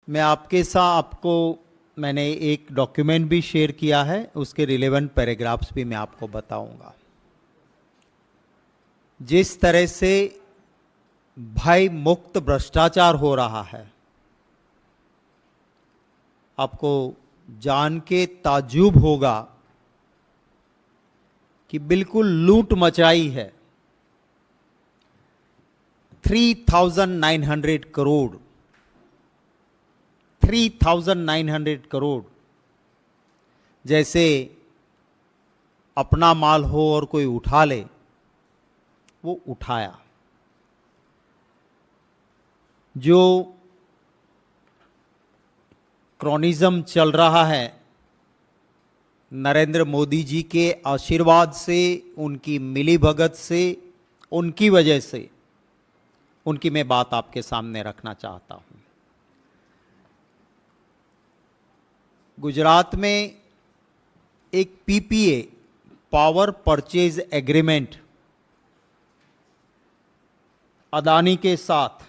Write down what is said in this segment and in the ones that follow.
मैं आपको मैंने एक डॉक्यूमेंट भी शेयर किया है, उसके रिलेवेंट पैराग्राफ्स भी मैं आपको बताऊंगा। जिस तरह से भय मुक्त भ्रष्टाचार हो रहा है, आपको जान के ताज्जुब होगा कि बिल्कुल लूट मचाई है। 3,900 करोड़ 3,900 करोड़ जैसे अपना माल हो और कोई उठा ले, वो उठाया। जो क्रॉनिज्म चल रहा है, नरेंद्र मोदी जी के आशीर्वाद से, उनकी मिलीभगत से, उनकी वजह से, उनकी मैं बात आपके सामने रखना चाहता हूं। गुजरात में एक PPA, power purchase agreement, Adani के साथ,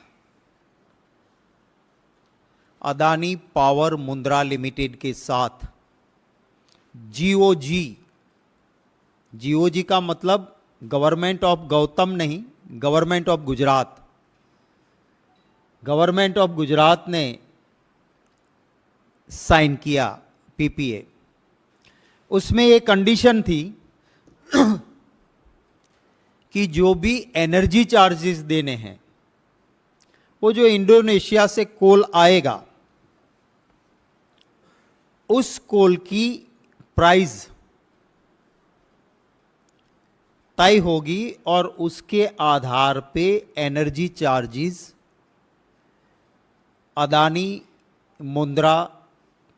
अदानी पावर मुंद्रा लिमिटेड के साथ जीओजी, जीओजी का मतलब गवर्नमेंट ऑफ गौतम नहीं, government of Gujarat, government of Gujarat ने साइन किया पीपीए। उसमें एक कंडीशन थी कि जो भी एनर्जी चार्जेस देने हैं, वो जो इंडोनेशिया से कोल आएगा, उस कोल की प्राइस तय होगी और उसके आधार पे energy charges Adani Mundra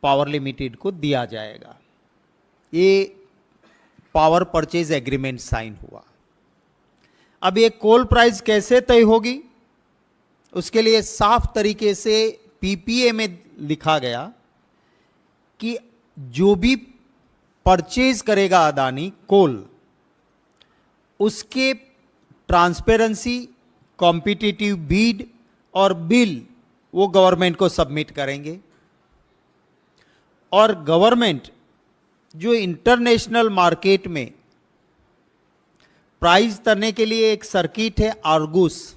power limited को दिया जाएगा। ये पावर परचेज एग्रीमेंट साइन हुआ। अब ये कोल प्राइस कैसे तय होगी, उसके लिए साफ तरीके से पीपीए में लिखा गया कि जो भी परचेज करेगा अदानी कोल, उसके ट्रांसपेरेंसी, कॉम्पिटिटिव बीड और बिल वो गवर्नमेंट को सबमिट करेंगे। और गवर्नमेंट जो इंटरनेशनल मार्केट में प्राइस करने के लिए एक सर्किट है आर्गुस,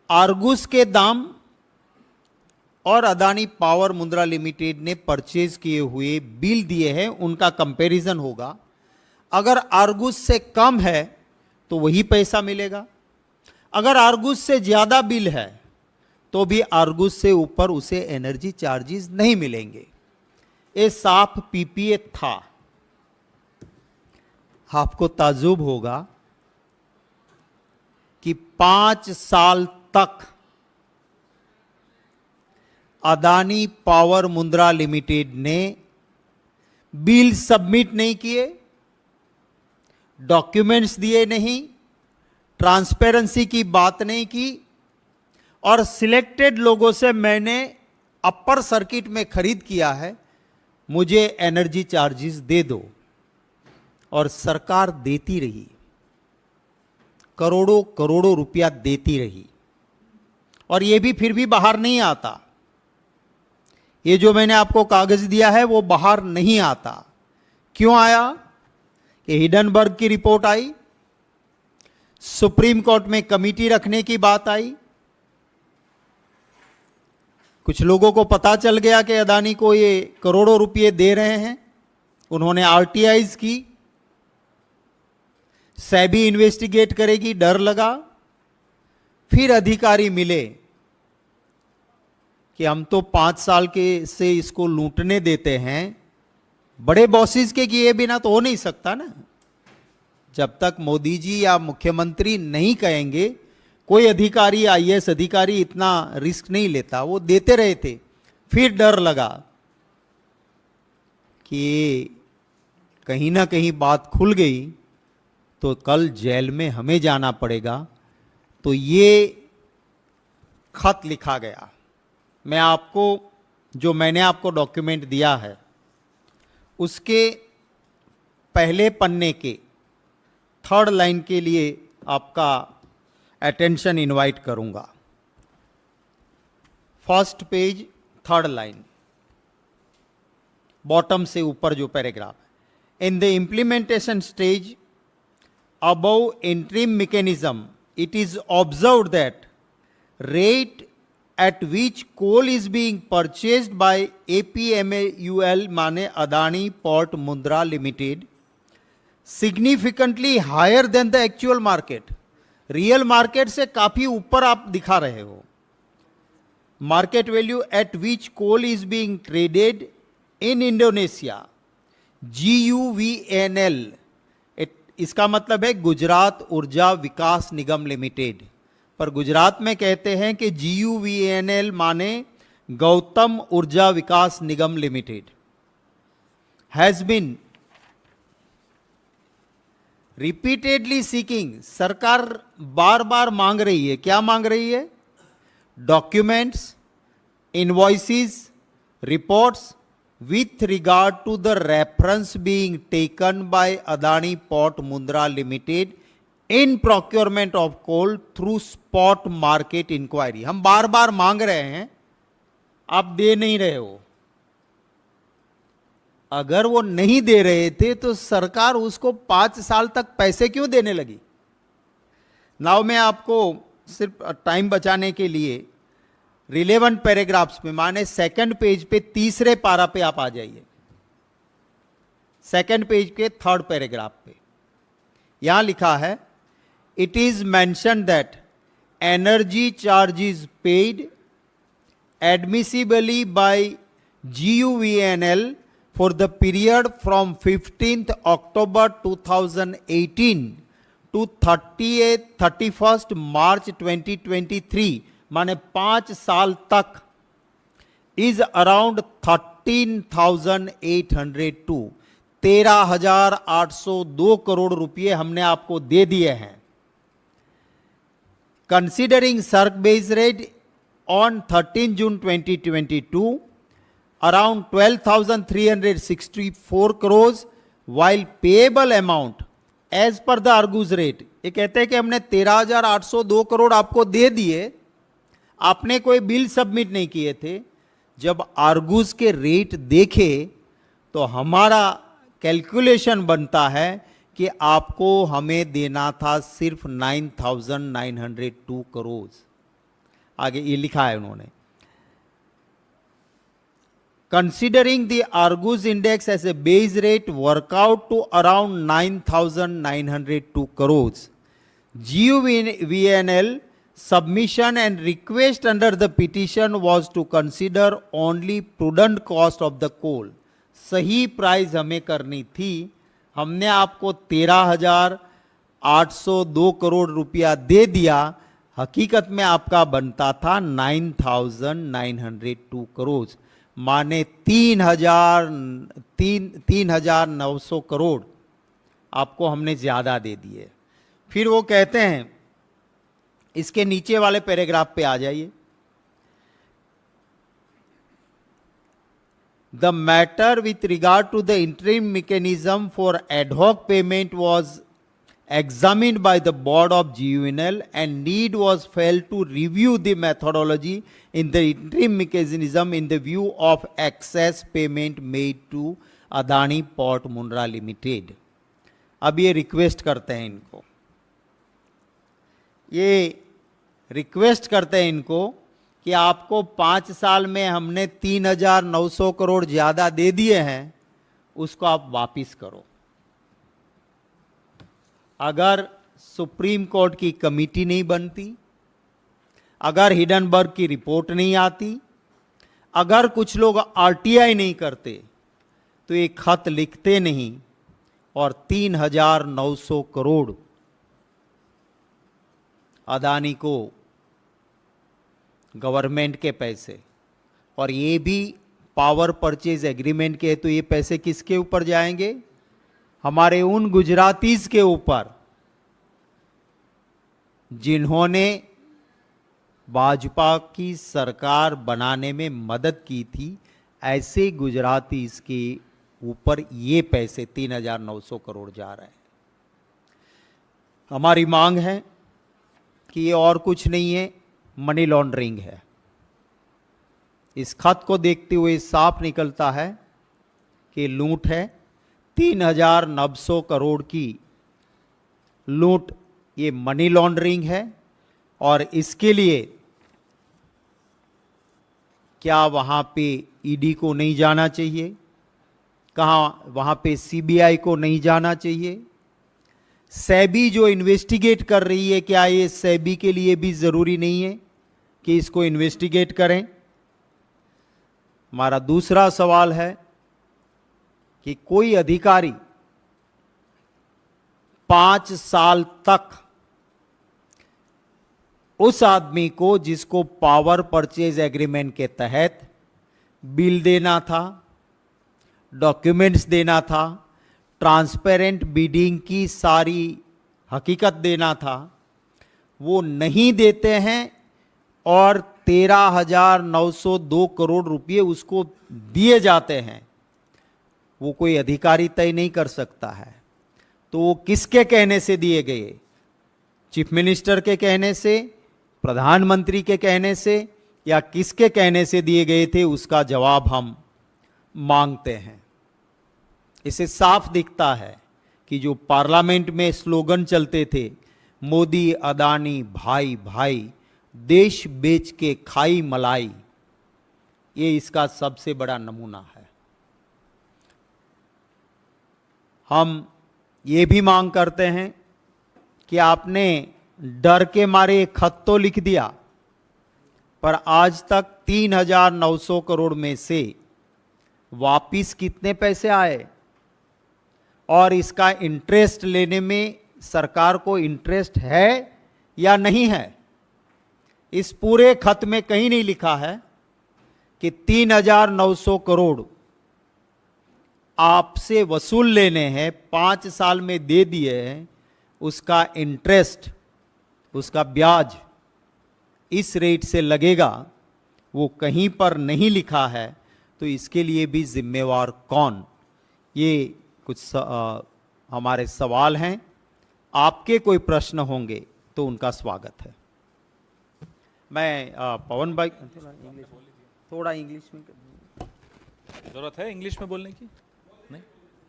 आर्गुस के दाम और अदानी पावर मुंद्रा लिमिटेड ने परचेज किए हुए बिल दिए हैं, उनका कंपैरिजन होगा। अगर आर्गुस से कम है तो वही पैसा मिलेगा, अगर आर्गुस से ज़्यादा बिल है तो भी आर्गुस से ऊपर उसे एनर्जी चार्जेस नहीं मिलेंगे। ये साफ पीपीए था। आपको ताज्जुब होगा कि 5 साल तक अदानी पावर मुंद्रा लिमिटेड ने बिल सबमिट नहीं किए, डॉक्यूमेंट्स दिए नहीं, ट्रांसपेरेंसी की बात नहीं की, और सिलेक्टेड लोगों से मैंने अपर सर्किट में खरीद किया है, मुझे एनर्जी चार्जेस दे दो। और सरकार देती रही, करोड़ों करोड़ों रुपया देती रही, और ये भी फिर भी बाहर नहीं आता। ये जो मैंने आपको कागज दिया है वो बाहर नहीं आता। क्यों आया? कि हिडनबर्ग की रिपोर्ट आई, सुप्रीम कोर्ट में कमेटी रखने की बात आई, कुछ लोगों को पता चल गया कि अदानी को ये करोड़ों रुपए दे रहे हैं, उन्होंने आरटीआईज की, सेबी इन्वेस्टिगेट करेगी, डर लगा। फिर अधिकारी मिले कि हम तो 5 साल के से इसको लूटने देते हैं, बड़े बॉसेस के किए बिना तो हो नहीं सकता ना। जब तक मोदी जी या मुख्यमंत्री नहीं कहेंगे, कोई अधिकारी, आईएएस अधिकारी इतना रिस्क नहीं लेता, वो देते रहे थे। फिर डर लगा कि कहीं ना कहीं बात खुल गई तो कल जेल में हमें जाना पड़ेगा। तो ये खत लिखा गया। मैं आपको, जो मैंने आपको डॉक्यूमेंट दिया है, उसके पहले पन्ने के 3rd लाइन के लिए आपका अटेंशन इनवाइट करूंगा। First page, third line, bottom से ऊपर जो पैराग्राफ है। In the implementation stage above interim mechanism, it is observed that rate at which coal is being purchased by APMAUL माने Adani port Mundra limited significantly higher than the actual market, real market से काफी ऊपर आप दिखा रहे हो। Market value at which coal is being traded in Indonesia, GUVNL, इसका मतलब है गुजरात ऊर्जा विकास निगम लिमिटेड, पर गुजरात में कहते हैं कि GUVNL माने गौतम Urja Vikas Nigam limited, has been repeatedly seeking, सरकार बार बार मांग रही है। क्या मांग रही है? Documents, invoices, reports with regard to the reference being taken by Adani Port Mundra Limited in procurement of coal through spot market inquiry। हम बार बार मांग रहे हैं, आप दे नहीं रहे हो। अगर वो नहीं दे रहे थे तो सरकार उसको 5 साल तक पैसे क्यों देने लगी? नाउ मैं आपको सिर्फ टाइम बचाने के लिए रिलेवेंट पैराग्राफ्स में, माने सेकंड पेज पे तीसरे पारा पे आप आ जाइए, सेकंड पेज के थर्ड पैराग्राफ पे यहां लिखा है, it is mention that energy charges paid admissibly by GUVNL for the period from 15th October 2018 to 31st March 2023, माने 5 साल तक, इज अराउंड 13,802, 13,802 करोड़ रुपए हमने आपको दे दिए हैं। कंसिडरिंग सर्क base rate on 13 June 2022 around 12,364 crore, while payable amount as per the Argus rate, ये कहते हैं कि हमने 13,802 करोड़ आपको दे दिए, आपने कोई बिल सबमिट नहीं किए थे। जब आर्गूज के रेट देखे तो हमारा कैलकुलेशन बनता है कि आपको हमें देना था सिर्फ 9,902 करोड़। आगे ये लिखा है उन्होंने, considering the Argus index as a base rate work out to around 9,902 crore. GUVNL submission and request under the petition was to consider only prudent cost of the coal। सही प्राइस हमें करनी थी, हमने आपको 13,802 करोड़ रुपया दे दिया, हकीकत में आपका बनता था 9,902 करोड़, माने 3,900 करोड़ आपको हमने ज्यादा दे दिए। फिर वो कहते हैं, इसके नीचे वाले पैराग्राफ पे आ जाइए, the matter with regard to the interim mechanism for ad hoc payment was examined by the board of GUVNL and need was failed to review the methodology in the interim mechanism in the view of excess payment made to Adani port Mundra limited. अब ये request करते हैं इनको, ये request करते हैं इनको कि आपको 5 साल में हमने 3,900 करोड़ ज्यादा दे दिए हैं, उसको आप वापिस करो। अगर सुप्रीम कोर्ट की कमेटी नहीं बनती, अगर हिडनबर्ग की रिपोर्ट नहीं आती, अगर कुछ लोग RTI नहीं करते तो ये खत लिखते नहीं और 3,900 करोड़ अदानी को गवर्नमेंट के पैसे, और ये भी पावर परचेज एग्रीमेंट के, तो ये पैसे किसके ऊपर जाएंगे? हमारे उन गुजरातीज के ऊपर जिन्होंने भाजपा की सरकार बनाने में मदद की थी। ऐसे गुजरातीज के ऊपर ये पैसे 3,900 करोड़ जा रहे हैं। हमारी मांग है कि ये और कुछ नहीं है, मनी लॉन्ड्रिंग है। इस खत को देखते हुए साफ निकलता है कि लूट है। 3,900 करोड़ की लूट, ये मनी लॉन्ड्रिंग है। और इसके लिए क्या वहां पे ईडी को नहीं जाना चाहिए? कहाँ वहां पे सीबीआई को नहीं जाना चाहिए? सेबी जो इन्वेस्टिगेट कर रही है, क्या ये सेबी के लिए भी जरूरी नहीं है कि इसको इन्वेस्टिगेट करें? हमारा दूसरा सवाल है कि कोई अधिकारी 5 साल तक उस आदमी को जिसको पावर परचेज एग्रीमेंट के तहत बिल देना था, डॉक्यूमेंट्स देना था, ट्रांसपेरेंट बिडिंग की सारी हकीकत देना था, वो नहीं देते हैं और 13,902 करोड़ रुपए उसको दिए जाते हैं, वो कोई अधिकारी तय नहीं कर सकता है। तो वो किसके कहने से दिए गए? चीफ मिनिस्टर के कहने से, प्रधानमंत्री के कहने से, या किसके कहने से दिए गए थे? उसका जवाब हम मांगते हैं। इसे साफ दिखता है कि जो पार्लियामेंट में स्लोगन चलते थे, मोदी अदानी भाई भाई, देश बेच के खाई मलाई, ये इसका सबसे बड़ा नमूना है। हम ये भी मांग करते हैं कि आपने डर के मारे एक खत तो लिख दिया, पर आज तक 3,900 करोड़ में से वापिस कितने पैसे आए और इसका इंटरेस्ट लेने में सरकार को इंटरेस्ट है या नहीं है? इस पूरे खत में कहीं नहीं लिखा है कि 3,900 करोड़ आपसे वसूल लेने हैं, 5 साल में दे दिए हैं, उसका इंटरेस्ट, उसका ब्याज इस रेट से लगेगा, वो कहीं पर नहीं लिखा है। तो इसके लिए भी जिम्मेवार कौन? ये कुछ हमारे सवाल हैं। आपके कोई प्रश्न होंगे तो उनका स्वागत है। मैं पवन भाई थोड़ा इंग्लिश में, जरूरत है इंग्लिश में बोलने की? नहीं,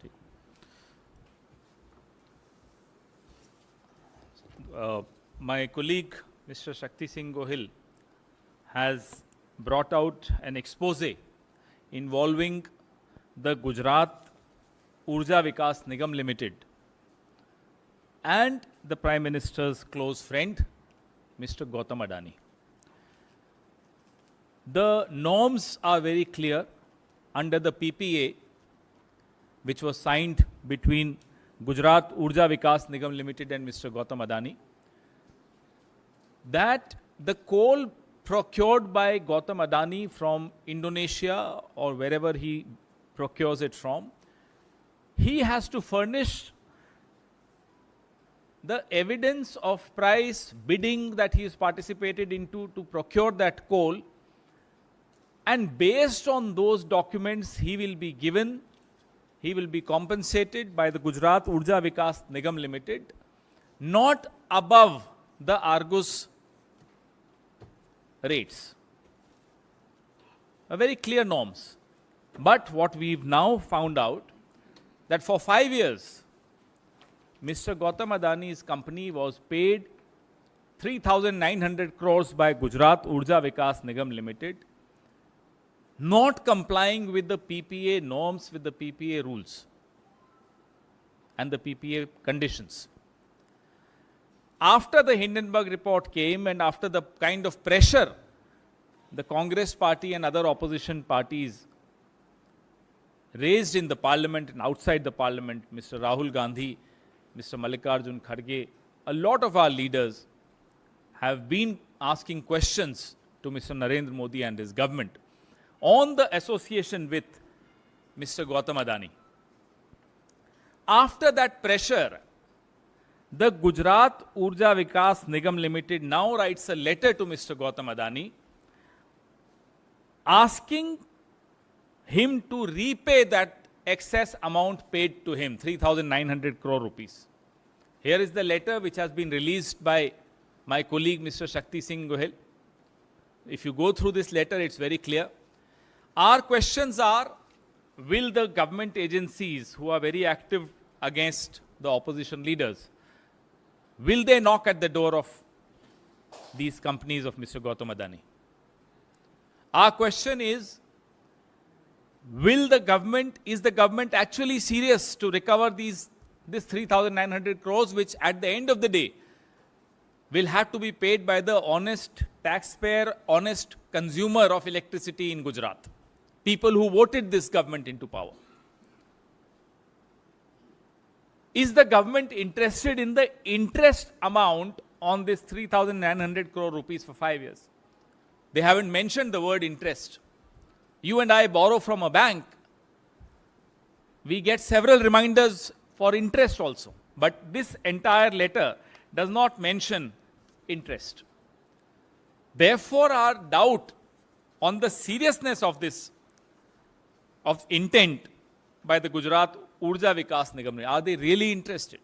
ठीक। My colleague Mr. Shakti Singh Gohil has brought out an expose involving the Gujarat Urja Vikas Nigam Limited and the Prime Minister's close friend Mr. Gautam Adani. The norms are very clear under the PPA which was signed between Gujarat Urja Vikas Nigam Limited and Mr. Gautam Adani, that the coal procured by Gautam Adani from Indonesia or wherever he procures it from, he has to furnish the evidence of price bidding that he has participated into to procure that coal, and based on those documents he will be compensated by the Gujarat Urja Vikas Nigam Limited, not above the Argus rates. A very clear norms. But what we've now found out, that for 5 years, Mr. Gautam Adani's company was paid 3,900 crores by Gujarat Urja Vikas Nigam Limited, not complying with the PPA norms, with the PPA rules and the PPA conditions. After the Hindenburg report came and after the kind of pressure the Congress party and other opposition parties raised in the parliament and outside the parliament, Mr. Rahul Gandhi, Mr. Mallikarjun Kharge, a lot of our leaders have been asking questions to Mr. Narendra Modi and his government on the association with Mr. Gautam Adani. After that pressure, the Gujarat Urja Vikas Nigam Limited now writes a letter to Mr. Gautam Adani asking him to repay that excess amount paid to him, 3,900 crore rupees. Here is the letter which has been released by my colleague Mr. Shakti Singh Gohil. If you go through this letter, it's very clear. Our questions are, will the government agencies who are very active against the opposition leaders, will they knock at the door of these companies of Mr. Gautam Adani? Our question is the government actually serious to recover this 3,900 crores, which at the end of the day will have to be paid by the honest taxpayer, honest consumer of electricity in Gujarat, people who voted this government into power. Is the government interested in the interest amount on this 3,900 crore rupees for 5 years? They haven't mentioned the word interest. You and I borrow from a bank, we get several reminders for interest also. But this entire letter does not mention interest. Therefore, our doubt on the seriousness of this, of intent by the Gujarat Urja Vikas Nigam, are they really interested?